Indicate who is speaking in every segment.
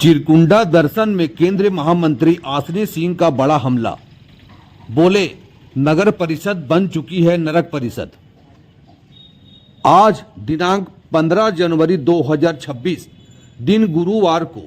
Speaker 1: चिरकुंडा दर्शन में केंद्रीय महामंत्री आसनी सिंह का बड़ा हमला। बोले, नगर परिषद बन चुकी है नरक परिषद। आज दिनांक 15 जनवरी 2026 दिन गुरुवार को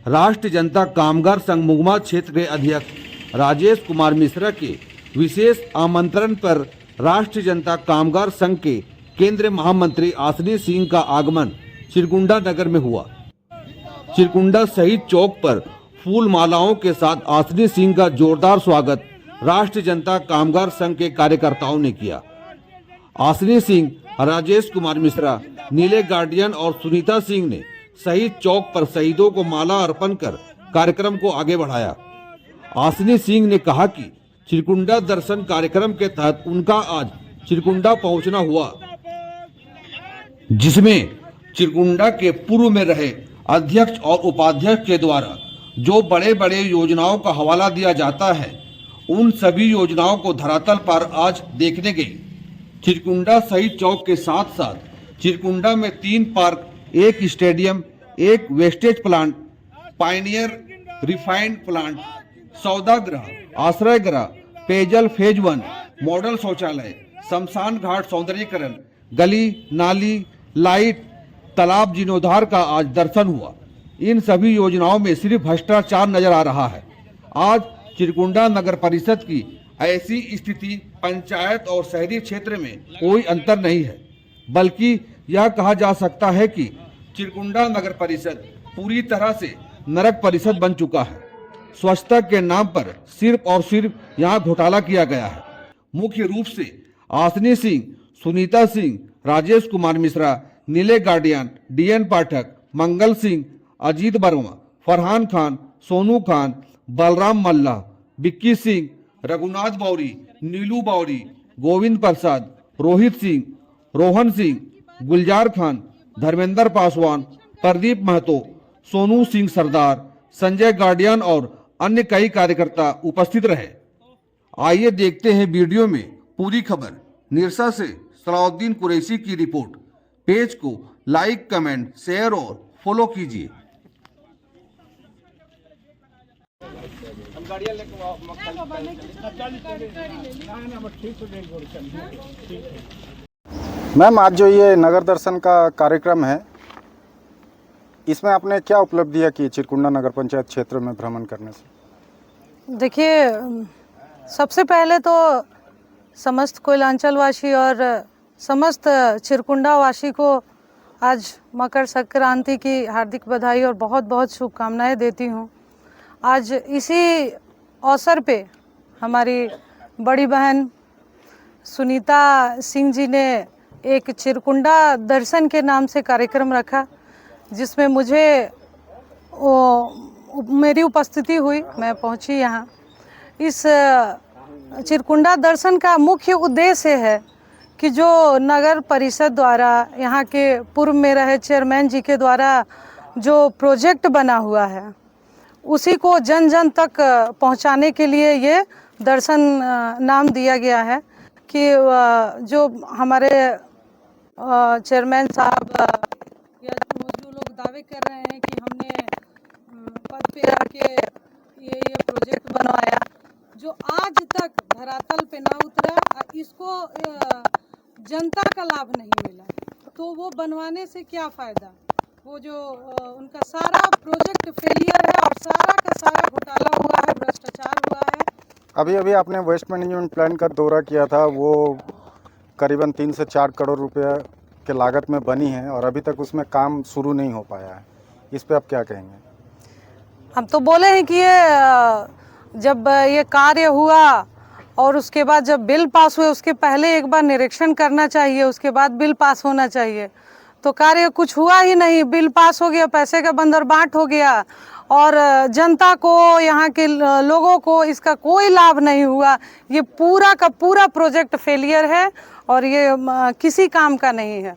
Speaker 1: राष्ट्रीय जनता कामगार संघ मुगमा क्षेत्र के अध्यक्ष राजेश कुमार मिश्रा के विशेष आमंत्रण पर राष्ट्रीय जनता कामगार संघ के केंद्रीय महामंत्री आसनी सिंह का आगमन चिरकुंडा नगर में हुआ। चिरकुंडा शहीद चौक पर फूल मालाओं के साथ आसनी सिंह का जोरदार स्वागत राष्ट्रीय जनता कामगार संघ के कार्यकर्ताओं ने किया। आसनी सिंह, राजेश कुमार मिश्रा, नीले गार्डियन और सुनीता सिंह ने शहीद चौक पर शहीदों को माला अर्पण कर कार्यक्रम को आगे बढ़ाया। आसनी सिंह ने कहा कि चिरकुंडा दर्शन कार्यक्रम के तहत उनका आज चिरकुंडा पहुंचना हुआ, जिसमें चिरकुंडा के पूर्व में रहे अध्यक्ष और उपाध्यक्ष के द्वारा जो बड़े बड़े योजनाओं का हवाला दिया जाता है, उन सभी योजनाओं को धरातल पर आज देखने गई। चिरकुंडा शहीद चौक के साथ साथ चिरकुंडा में 3 park, 1 stadium, 1 wastage plant, pioneer refined plant, सौदागृह, आश्रय गृह, पेयजल फेज 1, मॉडल शौचालय, शमशान घाट सौंदर्यीकरण, गली नाली, लाइट, तालाब जीर्णोद्धार का आज दर्शन हुआ। इन सभी योजनाओं में सिर्फ भ्रष्टाचार नजर आ रहा है। आज चिरकुंडा नगर परिषद की ऐसी स्थिति पंचायत और शहरी क्षेत्र में कोई अंतर नहीं है, बल्कि यह कहा जा सकता है कि चिरकुंडा नगर परिषद पूरी तरह से नरक परिषद बन चुका है। स्वच्छता के नाम पर सिर्फ और सिर्फ यहाँ घोटाला किया गया है। मुख्य रूप से आसनी सिंह, सुनीता सिंह, राजेश कुमार मिश्रा, नीले गार्डियन, डीएन पाठक, मंगल सिंह, अजीत वर्मा, फरहान खान, सोनू खान, बलराम मल्ला, बिक्की सिंह, रघुनाथ बौरी, नीलू बौरी, गोविंद प्रसाद, रोहित सिंह, रोहन सिंह, गुलजार खान, धर्मेंद्र पासवान, प्रदीप महतो, सोनू सिंह सरदार, संजय गार्डियन और अन्य कई कार्यकर्ता उपस्थित रहे। आइए देखते हैं वीडियो में पूरी खबर। निरसा से सलाउद्दीन कुरैशी की रिपोर्ट। पेज को लाइक, कमेंट, शेयर और फॉलो कीजिए।
Speaker 2: मैम, आज जो ये नगर दर्शन का कार्यक्रम है, इसमें आपने क्या उपलब्धियां की चिरकुंडा नगर पंचायत क्षेत्र में भ्रमण करने से?
Speaker 3: देखिए, सबसे पहले तो समस्त कोयलांचल वासी और समस्त चिरकुंडा वासी को आज मकर संक्रांति की हार्दिक बधाई और बहुत बहुत शुभकामनाएं देती हूं। आज इसी अवसर पे हमारी बड़ी बहन सुनीता सिंह जी ने एक चिरकुंडा दर्शन के नाम से कार्यक्रम रखा, जिसमें मुझे मेरी उपस्थिति हुई। मैं पहुंची यहाँ। इस चिरकुंडा दर्शन का मुख्य उद्देश्य है कि जो नगर परिषद द्वारा, यहाँ के पूर्व में रहे चेयरमैन जी के द्वारा जो प्रोजेक्ट बना हुआ है, उसी को जन जन तक पहुँचाने के लिए ये दर्शन नाम दिया गया है। कि जो हमारे चेयरमैन साहब या जो लोग दावे कर रहे हैं कि हमने पद पे आके ये प्रोजेक्ट बनवाया, जो आज तक धरातल पे ना उतरा, इसको जनता का लाभ नहीं मिला, तो वो बनवाने से क्या फ़ायदा? वो जो उनका सारा प्रोजेक्ट फेलियर है और सारा का सारा घोटाला हुआ है, भ्रष्टाचार हुआ है।
Speaker 2: अभी अभी आपने वेस्ट मैनेजमेंट प्लान का दौरा किया था, वो करीबन 3 से 4 करोड़ रुपए के लागत में बनी है और अभी तक उसमें काम शुरू नहीं हो पाया है। इस पे आप क्या कहेंगे?
Speaker 3: हम तो बोले हैं कि ये जब ये कार्य हुआ और उसके बाद जब बिल पास हुए, उसके पहले एक बार निरीक्षण करना चाहिए, उसके बाद बिल पास होना चाहिए। तो कार्य कुछ हुआ ही नहीं, बिल पास हो गया, पैसे का बंदर बांट हो गया और जनता को, यहाँ के लोगों को इसका कोई लाभ नहीं हुआ। ये पूरा का पूरा प्रोजेक्ट फेलियर है और ये किसी काम का नहीं है।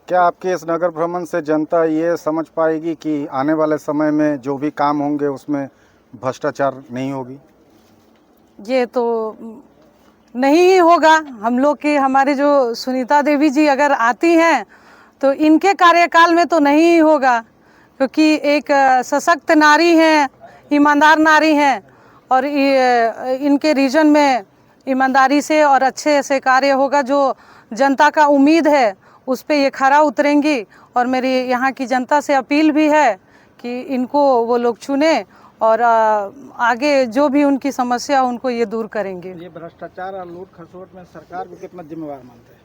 Speaker 2: क्या आपके इस नगर भ्रमण से जनता ये समझ पाएगी कि आने वाले समय में जो भी काम होंगे उसमें भ्रष्टाचार नहीं होगी?
Speaker 3: ये तो नहीं ही होगा। हम लोग की, हमारी जो सुनीता देवी जी अगर आती हैं तो इनके कार्यकाल में तो नहीं ही होगा, क्योंकि एक सशक्त नारी हैं, ईमानदार नारी हैं और इनके रीजन में ईमानदारी से और अच्छे से कार्य होगा। जो जनता का उम्मीद है उस पे ये खरा उतरेंगी और मेरी यहाँ की जनता से अपील भी है कि इनको वो लोग चुने और आगे जो भी उनकी समस्या उनको ये दूर करेंगे।
Speaker 4: ये भ्रष्टाचार और लूट खसोट में सरकार को कितना जिम्मेवार मानते हैं?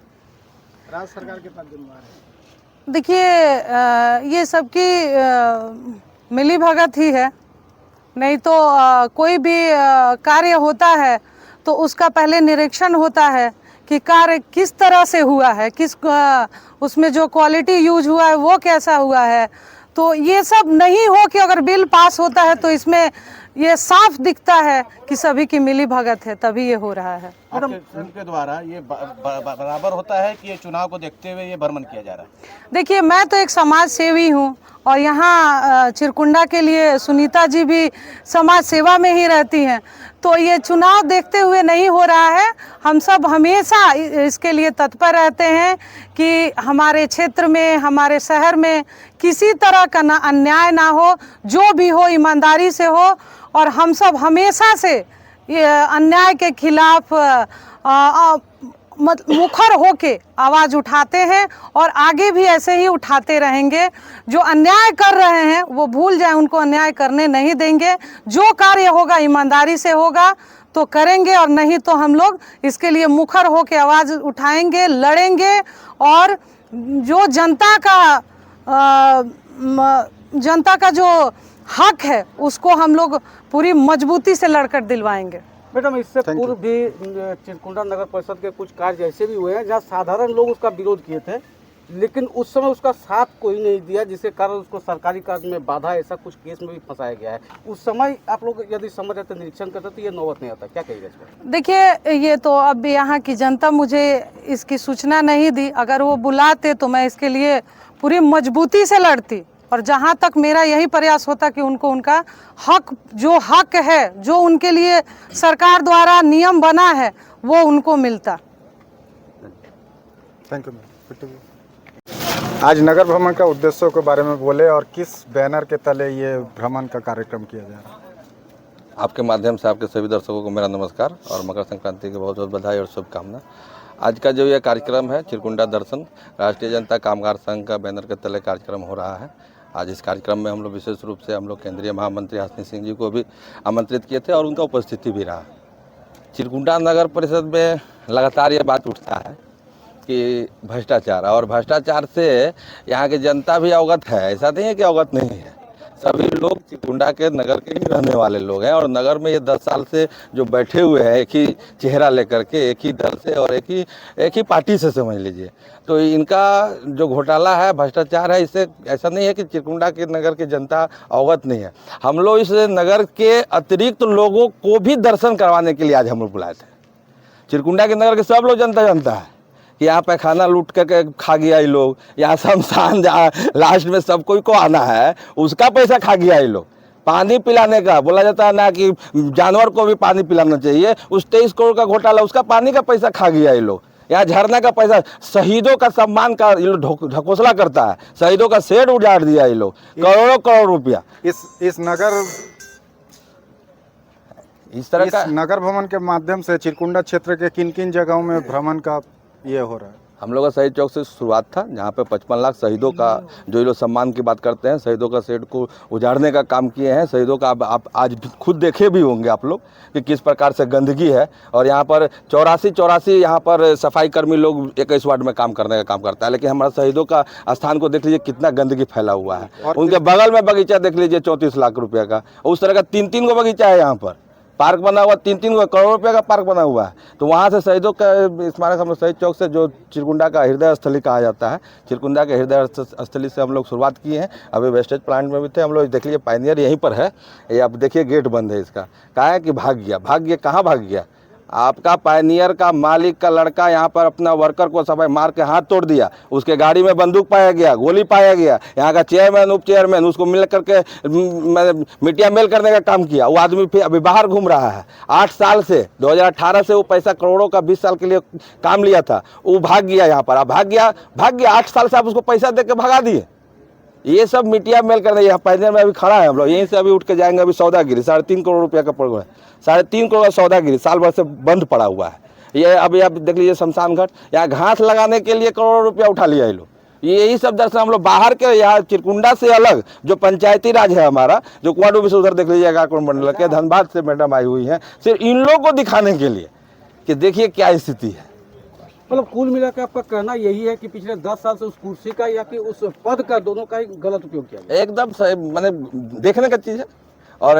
Speaker 4: राज्य सरकार कितना जिम्मेवार है?
Speaker 3: देखिए ये सबकी मिली भगत ही है, नहीं तो कोई भी कार्य होता है तो उसका पहले निरीक्षण होता है कि कार्य किस तरह से हुआ है, उसमें जो क्वालिटी यूज हुआ है वो कैसा हुआ है। तो ये सब नहीं हो कि अगर बिल पास होता है तो इसमें ये साफ दिखता है कि सभी की मिली भगत है, तभी ये हो रहा है।
Speaker 5: आपके फिल्म के द्वारा ये बराबर होता है कि ये चुनाव को देखते हुए ये भ्रमण किया जा रहा है?
Speaker 3: देखिए मैं तो एक समाज सेवी हूँ और यहाँ चिरकुंडा के लिए सुनीता जी भी समाज सेवा में ही रहती हैं, तो ये चुनाव देखते हुए नहीं हो रहा है। हम सब हमेशा इसके लिए तत्पर रहते हैं कि हमारे क्षेत्र में, हमारे शहर में किसी तरह का ना अन्याय ना हो, जो भी हो ईमानदारी से हो। और हम सब हमेशा से ये अन्याय के खिलाफ मुखर होके आवाज़ उठाते हैं और आगे भी ऐसे ही उठाते रहेंगे। जो अन्याय कर रहे हैं वो भूल जाएं, उनको अन्याय करने नहीं देंगे। जो कार्य होगा ईमानदारी से होगा तो करेंगे और नहीं तो हम लोग इसके लिए मुखर होके आवाज़ उठाएंगे, लड़ेंगे और जो जनता का जो हक है उसको हम लोग पूरी मजबूती से लड़कर दिलवाएंगे।
Speaker 4: मैडम, इससे पूर्व भी चिरकुंडा नगर परिषद के कुछ कार्य ऐसे भी हुए हैं जहां साधारण लोग उसका विरोध किए थे, लेकिन उस समय उसका साथ कोई नहीं दिया, जिसके कारण उसको सरकारी कार्य में बाधा, ऐसा कुछ केस में भी फंसाया गया है। उस समय आप लोग यदि समझ रहते, निरीक्षण करते तो ये नौबत नहीं आता। क्या कहिएगा इस पर?
Speaker 3: देखिए ये तो अब यहाँ की जनता मुझे इसकी सूचना नहीं दी, अगर वो बुलाते तो मैं इसके लिए पूरी मजबूती से लड़ती और जहाँ तक मेरा यही प्रयास होता कि उनको उनका हक है, जो उनके लिए सरकार द्वारा नियम बना है, वो उनको मिलता।
Speaker 2: Thank you. आज नगर भ्रमण का उद्देश्यों के बारे में बोले और किस बैनर के तले ये भ्रमण का कार्यक्रम किया जा रहा है।
Speaker 6: आपके माध्यम से आपके सभी दर्शकों को मेरा नमस्कार और मकर संक्रांति की बहुत बहुत बधाई और शुभकामना। आज का जो ये कार्यक्रम है चिरकुंडा दर्शन, राष्ट्रीय जनता कामगार संघ का बैनर के तले कार्यक्रम हो रहा है। आज इस कार्यक्रम में हम लोग विशेष रूप से हम लोग केंद्रीय महामंत्री हसनी सिंह जी को भी आमंत्रित किए थे और उनका उपस्थिति भी रहा। चिरकुंडा नगर परिषद में लगातार ये बात उठता है कि भ्रष्टाचार, और भ्रष्टाचार से यहाँ की जनता भी अवगत है, ऐसा नहीं है कि अवगत नहीं है। सभी लोग चिरकुंडा के नगर के ही रहने वाले लोग हैं और नगर में ये 10 साल से जो बैठे हुए हैं एक ही चेहरा लेकर के, एक ही दल से और एक ही पार्टी से समझ लीजिए, तो इनका जो घोटाला है, भ्रष्टाचार है, इससे ऐसा नहीं है कि चिरकुंडा के नगर की जनता अवगत नहीं है। हम लोग इस नगर के अतिरिक्त लोगों को भी दर्शन करवाने के लिए आज हम लोग बुलाए थे। चिरकुंडा के नगर के सब लोग जनता जानता है कि यहाँ पे खाना लूट करके खा गया ये लोग, यहाँ शमशान जहाँ लास्ट में सब कोई को आना है उसका पैसा खा गया ये लोग। पानी पिलाने का बोला जाता है ना कि जानवर को भी पानी पिलाना चाहिए, उस 23 करोड़ का घोटाला, उसका पानी का पैसा खा गया ये लोग। यहाँ झरना का पैसा, शहीदों का सम्मान का ये लोग ढकोसला करता है, शहीदों का शेड उजाड़ दिया ये लोग, करोड़ों रुपया।
Speaker 2: इस नगर भ्रमण के माध्यम से चिरकुंडा क्षेत्र के किन किन जगहों में भ्रमण का ये हो रहा है?
Speaker 6: हम लोग का शहीद चौक से शुरुआत था, जहाँ पे 55 लाख शहीदों का जो ये लोग सम्मान की बात करते हैं, शहीदों का शेड को उजाड़ने का काम किए हैं। शहीदों का आप आज खुद देखे भी होंगे आप लोग कि किस प्रकार से गंदगी है। और यहाँ पर 84 यहाँ पर सफाई कर्मी लोग 21 वार्ड में काम करने का काम करता है, लेकिन हमारा शहीदों का स्थान को देख लीजिए कितना गंदगी फैला हुआ है। उनके बगल में बगीचा देख लीजिए 34 लाख रुपये का, उस तरह का 3 गो बगीचा है। यहाँ पर पार्क बना हुआ, 3 करोड़ रुपए का पार्क बना हुआ है। तो वहाँ से शहीदों का स्मारक, हम लोग शहीद चौक से, जो चिरकुंडा का हृदय स्थली कहा जाता है, चिरकुंडा के हृदय स्थली से हम लोग शुरुआत किए हैं। अभी वेस्टेज प्लांट में भी थे हम लोग, देख लीजिए पायनियर यहीं पर है। ये आप देखिए गेट बंद है इसका, कहा है कि भाग गया, कहाँ भाग गया? आपका पायनियर का मालिक का लड़का यहाँ पर अपना वर्कर को सब मार के हाथ तोड़ दिया, उसके गाड़ी में बंदूक पाया गया, गोली पाया गया। यहाँ का चेयरमैन, उप चेयरमैन, उसको मिल करके मीडिया मेल करने का काम किया। वो आदमी फिर अभी बाहर घूम रहा है। 8 साल से 2018 से वो पैसा करोड़ों का 20 साल के लिए काम लिया था, वो भाग गया यहाँ पर। अब भाग गया 8 साल से आप उसको पैसा दे के भगा दिए। ये सब मीडिया मेल करना। यहाँ पैदल में अभी खड़ा है हम लोग, यहीं से अभी उठ के जाएंगे। अभी सौदागिरी 3.5 करोड़ रुपया का प्रोग्राम है, 3.5 करोड़ का सौदागिरी साल भर से बंद पड़ा हुआ है। ये अभी आप देख लीजिए शमशान घाट, यहाँ घास लगाने के लिए करोड़ों रुपया उठा लिया ये लोग। यही सब दर्शन हम लोग बाहर के, यहाँ चिरकुंडा से अलग जो पंचायती राज है हमारा, जो कुआडू भी उधर देख लीजिए गाकुंड मंडल के, धनबाद से मैडम आई हुई हैं सिर्फ इन लोगों को दिखाने के लिए कि देखिए क्या स्थिति है।
Speaker 4: मतलब कुल मिलाकर आपका कहना यही है कि पिछले 10 साल से उस कुर्सी का या कि उस पद का, दोनों का ही गलत उपयोग किया गया।
Speaker 6: एकदम मैंने देखने का चीज़ है। और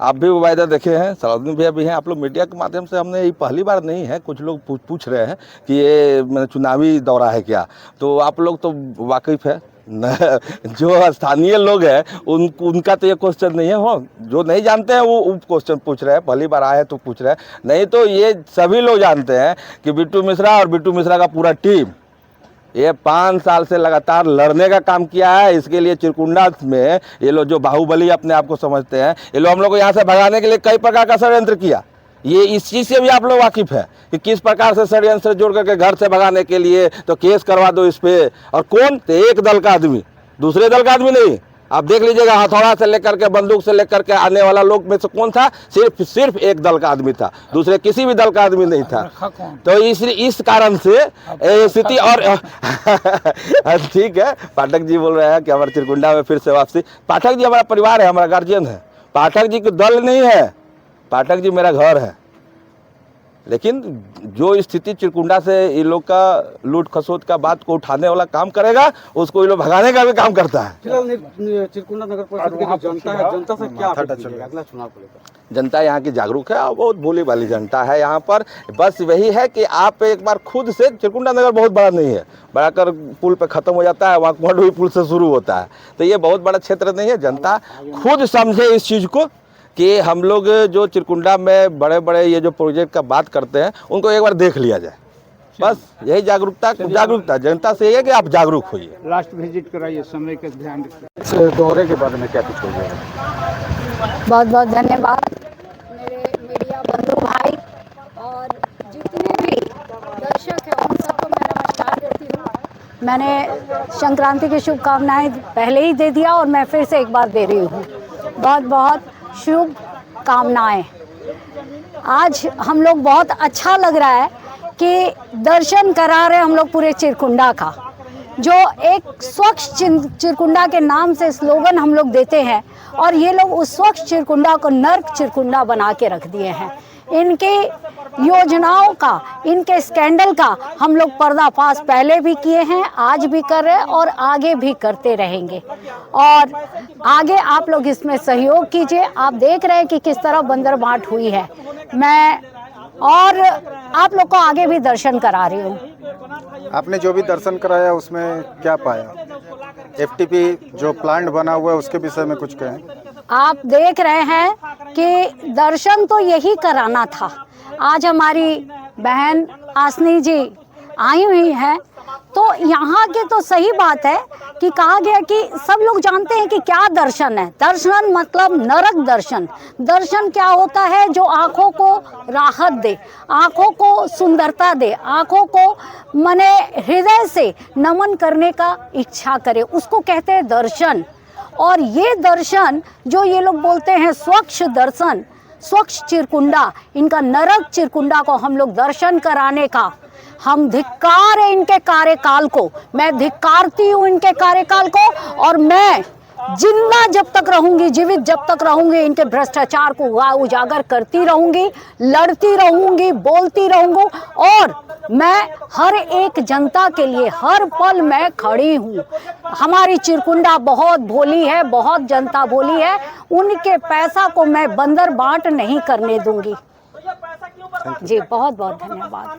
Speaker 6: आप भी वायदा देखे हैं, सलाउद्दीन भैया भी हैं, आप लोग मीडिया के माध्यम से, हमने ये पहली बार नहीं है, कुछ लोग पूछ रहे हैं कि ये मैंने चुनावी दौरा है क्या, तो आप लोग तो वाकिफ़ है न, जो स्थानीय लोग हैं उनका तो ये क्वेश्चन नहीं है। हो जो नहीं जानते हैं वो क्वेश्चन पूछ रहे हैं, पहली बार आए हैं तो पूछ रहे हैं, नहीं तो ये सभी लोग जानते हैं कि बिट्टू मिश्रा और बिट्टू मिश्रा का पूरा टीम ये 5 साल से लगातार लड़ने का काम किया है। इसके लिए चिरकुंडा में ये लोग जो बाहुबली अपने आप को समझते हैं, ये लोग हम लोग को यहाँ से भगाने के लिए कई प्रकार का षड्यंत्र किया। ये इस चीज़ से भी आप लोग वाकिफ है कि किस प्रकार से षड्यंत्र जोड़ करके घर से भगाने के लिए तो केस करवा दो इस पे। और कौन? तो एक दल का आदमी, दूसरे दल का आदमी नहीं। आप देख लीजिएगा, हथौड़ा से लेकर के बंदूक से लेकर के आने वाला लोग में से कौन था? सिर्फ एक दल का आदमी था, दूसरे किसी भी दल का आदमी नहीं था। तो इस कारण से स्थिति और ठीक है, पाठक जी बोल रहे हैं कि हमारे चिरकुंडा में फिर से वापसी। पाठक जी हमारा परिवार है, हमारा गार्जियन है। पाठक जी को दल नहीं है, पाठक जी मेरा घर है। लेकिन जो स्थिति चिरकुंडा से ये लोग का लूट खसोट का बात को उठाने वाला काम करेगा, उसको ये लोग भगाने का भी काम करता है।
Speaker 4: फिलहाल चिरकुंडा नगर परिषद की जो जनता है, जनता से क्या अपील कीजिएगा अगला चुनाव को लेकर?
Speaker 6: जनता यहाँ की जागरूक है और बहुत भोली वाली जनता है यहाँ पर। बस वही है कि आप एक बार खुद से, चिरकुंडा नगर बहुत बड़ा नहीं है, बड़ा कर पुल पे ख़त्म हो जाता है, वहाँ कुआडू पुल से शुरू होता है, तो ये बहुत बड़ा क्षेत्र नहीं है। जनता खुद समझे इस चीज़ को कि हम लोग जो चिरकुंडा में बड़े बड़े ये जो प्रोजेक्ट का बात करते हैं उनको एक बार देख लिया जाए। बस यही जागरूकता जनता से यही है कि आप जागरूक होइए।
Speaker 7: लास्ट विजिट कराइए, समय का ध्यान रखिए।
Speaker 4: दौरे के बारे में क्या कुछ होगा?
Speaker 8: बहुत बहुत धन्यवाद मेरे मीडिया बंधु भाई और जितने भी दर्शक हैं उन सबको मैं नमस्कार करती हूँ। मैंने संक्रांति की शुभकामनाएं पहले ही दे दिया और मैं फिर से एक बार दे रही हूँ, बहुत बहुत शुभ कामनाएं। आज हम लोग बहुत अच्छा लग रहा है कि दर्शन करा रहे हम लोग पूरे चिरकुंडा का, जो एक स्वच्छ चिरकुंडा के नाम से स्लोगन हम लोग देते हैं और ये लोग उस स्वच्छ चिरकुंडा को नर्क चिरकुंडा बना के रख दिए हैं। इनके योजनाओं का, इनके स्कैंडल का हम लोग पर्दाफाश पहले भी किए हैं, आज भी कर रहे हैं और आगे भी करते रहेंगे। और आगे आप लोग इसमें सहयोग कीजिए। आप देख रहे हैं कि किस तरह बंदर बांट हुई है। मैं और आप लोग को आगे भी दर्शन करा रही हूँ।
Speaker 2: आपने जो भी दर्शन कराया उसमें क्या पाया? एफटीपी जो प्लांट बना हुआ है उसके विषय में कुछ कहें।
Speaker 8: आप देख रहे हैं कि दर्शन तो यही कराना था। आज हमारी बहन आसनी जी आई हुई हैं, तो यहाँ के तो सही बात है कि कहा गया कि सब लोग जानते हैं कि क्या दर्शन है। दर्शन मतलब नरक दर्शन। दर्शन क्या होता है? जो आँखों को राहत दे, आँखों को सुंदरता दे, आँखों को मने हृदय से नमन करने का इच्छा करे, उसको कहते हैं दर्शन। और ये दर्शन जो ये लोग बोलते हैं स्वच्छ दर्शन, स्वच्छ चिरकुंडा, इनका नरक चिरकुंडा को हम लोग दर्शन कराने का हम धिक्कार है इनके कार्यकाल को। मैं धिक्कारती हूँ इनके कार्यकाल को और मैं जिंदा जब तक रहूंगी, जीवित जब तक रहूंगी, इनके भ्रष्टाचार को उजागर करती रहूंगी, लड़ती रहूंगी, बोलती रहूंगी। और मैं हर एक जनता के लिए हर पल मैं खड़ी हूँ। हमारी चिरकुंडा बहुत भोली है, बहुत जनता भोली है। उनके पैसा को मैं बंदर बांट नहीं करने दूंगी। जी बहुत बहुत धन्यवाद।